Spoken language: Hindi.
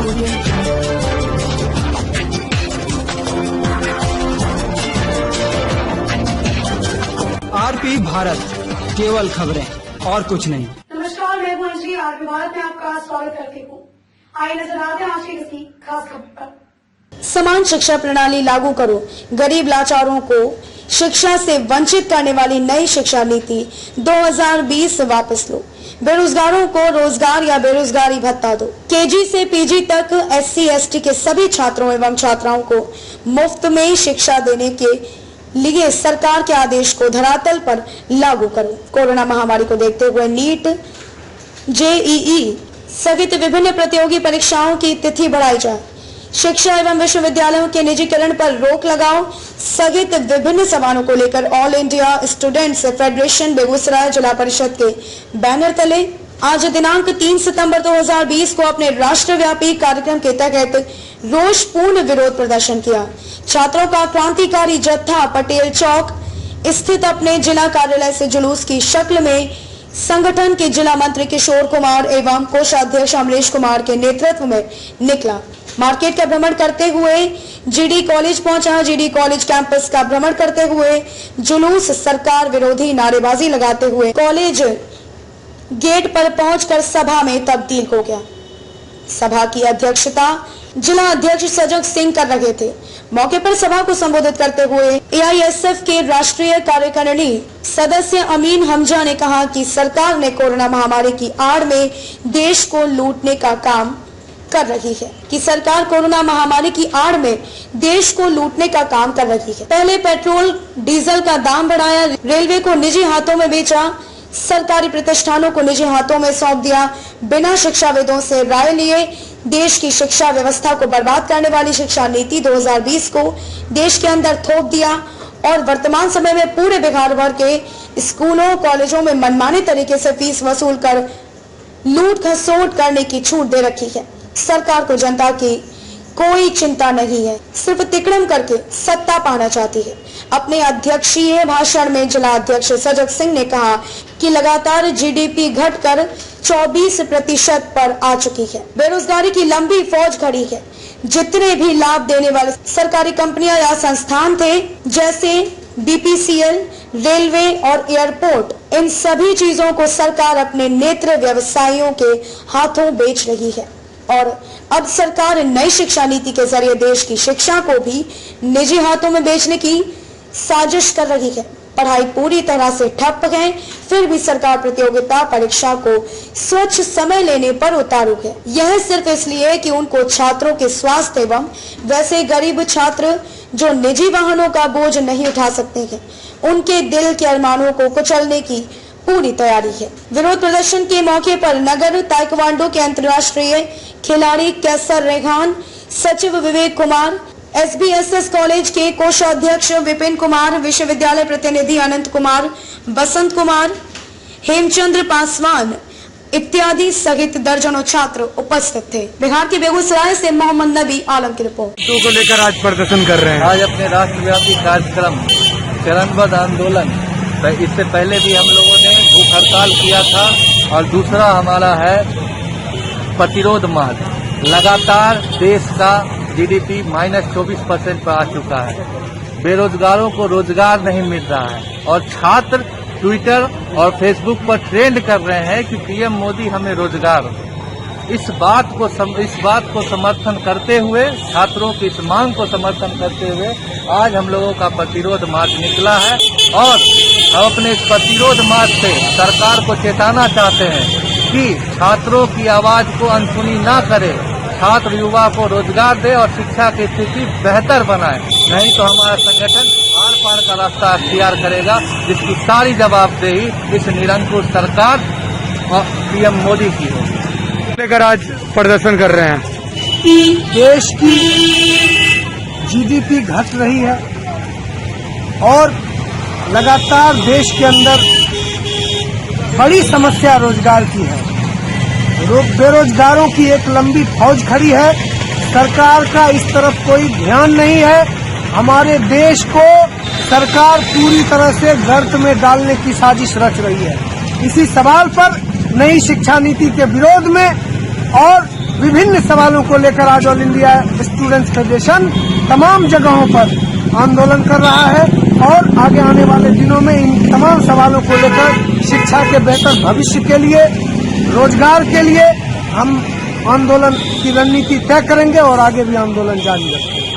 आरपी भारत, केवल खबरें और कुछ नहीं। नमस्कार, मैं हूं अंजलि। आरपी भारत में आपका स्वागत करती हूँ। आइए नजर आते हैं आज की किसी खास खबर पर। समान शिक्षा प्रणाली लागू करो, गरीब लाचारों को शिक्षा से वंचित करने वाली नई शिक्षा नीति 2020 वापस लो, बेरोजगारों को रोजगार या बेरोजगारी भत्ता दो। केजी से पीजी तक SC/ST के सभी छात्रों एवं छात्राओं को मुफ्त में शिक्षा देने के लिए सरकार के आदेश को धरातल पर लागू करो। कोरोना महामारी को देखते हुए नीट, JEE सहित विभिन्न प्रतियोगी परीक्षाओं की तिथि बढ़ाई जाए। शिक्षा एवं विश्वविद्यालयों के निजीकरण पर रोक लगाओ सहित विभिन्न सवालों को लेकर all India students federation Begusarai जिला परिषद के बैनर तले आज दिनांक 3 सितंबर 2020 को अपने राष्ट्रव्यापी कार्यक्रम के तहत रोषपूर्ण विरोध प्रदर्शन किया। छात्रों का क्रांतिकारी जत्था पटेल चौक स्थित अपने जिला कार्यालय से जुलूस की शक्ल में संगठन के जिला मंत्री किशोर कुमार एवं कोषाध्यक्ष अमरीश कुमार के नेतृत्व में निकला। मार्केट का भ्रमण करते हुए GD कॉलेज पहुंचा। GD कॉलेज कैंपस का भ्रमण करते हुए जुलूस सरकार विरोधी नारेबाजी लगाते हुए कॉलेज गेट पर पहुंचकर सभा में तब्दील हो गया। सभा की अध्यक्षता जिला अध्यक्ष सजग सिंह कर रहे थे। मौके पर सभा को संबोधित करते हुए AISF के राष्ट्रीय कार्यकारिणी सदस्य अमीन हमजा ने कहा कि सरकार ने कोरोना महामारी की आड़ में देश को लूटने का काम कर रही है देश को लूटने का काम कर रही है। पहले पेट्रोल डीजल का दाम बढ़ाया, रेलवे को निजी हाथों में बेचा, सरकारी प्रतिष्ठानों को निजी हाथों में सौंप दिया, बिना शिक्षाविदों से राय लिए देश की शिक्षा व्यवस्था को बर्बाद करने वाली शिक्षा नीति 2020 को देश के अंदर थोप दिया और वर्तमान समय में पूरे बिहार भर के स्कूलों कॉलेजों में मनमाने तरीके से फीस वसूल कर लूट खसोट करने की छूट दे रखी है। सरकार को जनता की कोई चिंता नहीं है, सिर्फ तिकड़म करके सत्ता पाना चाहती है। अपने अध्यक्षीय भाषण में जिला अध्यक्ष सजग सिंह ने कहा कि लगातार GDP घटकर 24% पर आ चुकी है। बेरोजगारी की लंबी फौज खड़ी है। जितने भी लाभ देने वाले सरकारी कंपनियां या संस्थान थे जैसे BPCL, रेलवे और एयरपोर्ट, इन सभी चीजों को सरकार अपने नेत्र व्यवसायियों के हाथों बेच रही है और अब सरकार नई शिक्षा नीति के जरिए देश की शिक्षा को भी निजी हाथों में बेचने की साजिश कर रही है। पढ़ाई पूरी तरह से ठप है, फिर भी सरकार प्रतियोगिता परीक्षा को स्वच्छ समय लेने पर उतारू है। यह सिर्फ इसलिए कि उनको छात्रों के स्वास्थ्य एवं वैसे गरीब छात्र जो निजी वाहनों का बोझ नहीं उठा सकते हैं, उनके दिल के अरमानों को कुचलने की पूरी तैयारी है। विरोध प्रदर्शन के मौके पर नगर ताइक्वांडो के अंतर्राष्ट्रीय खिलाड़ी कैसर रेहान, सचिव विवेक कुमार, SBSS कॉलेज के कोषाध्यक्ष विपिन कुमार, विश्वविद्यालय प्रतिनिधि अनंत कुमार, बसंत कुमार, हेमचंद्र पासवान इत्यादि सहित दर्जनों छात्र उपस्थित थे। बिहार के बेगूसराय से मोहम्मद नबी आलम की रिपोर्ट। को लेकर आज प्रदर्शन कर रहे हैं। आज अपने राष्ट्रव्यापी कार्यक्रम चरणबद्ध आंदोलन, इससे पहले भी हम लोगों ने भूख हड़ताल किया था और दूसरा हमारा है प्रतिरोध मार्च। लगातार देश का GDP -24% पर आ चुका है। बेरोजगारों को रोजगार नहीं मिल रहा है और छात्र ट्विटर और फेसबुक पर ट्रेंड कर रहे हैं कि PM मोदी हमें रोजगार। इस बात को समर्थन करते हुए, छात्रों की इस मांग को समर्थन करते हुए आज हम लोगों का प्रतिरोध मार्च निकला है और हम अपने इस प्रतिरोध मार्च से सरकार को चेताना चाहते हैं कि छात्रों की आवाज को अनसुनी न करे, छात्र युवा को रोजगार दे और शिक्षा की स्थिति बेहतर बनाए, नहीं तो हमारा संगठन आर पार का रास्ता अख्तियार करेगा, जिसकी सारी जवाबदेही इस निरंकुश सरकार और PM मोदी की होगी। लेकर आज प्रदर्शन कर रहे हैं। देश की GDP घट रही है और लगातार देश के अंदर बड़ी समस्या रोजगार की है। बेरोजगारों की एक लंबी फौज खड़ी है। सरकार का इस तरफ कोई ध्यान नहीं है। हमारे देश को सरकार पूरी तरह से गर्त में डालने की साजिश रच रही है। इसी सवाल पर नई शिक्षा नीति के विरोध में और विभिन्न सवालों को लेकर आज ऑल इंडिया स्टूडेंट्स फेडरेशन तमाम जगहों पर आंदोलन कर रहा है और आगे आने वाले दिनों में इन तमाम सवालों को लेकर शिक्षा के बेहतर भविष्य के लिए, रोजगार के लिए हम आंदोलन की रणनीति तय करेंगे और आगे भी आंदोलन जारी रखेंगे।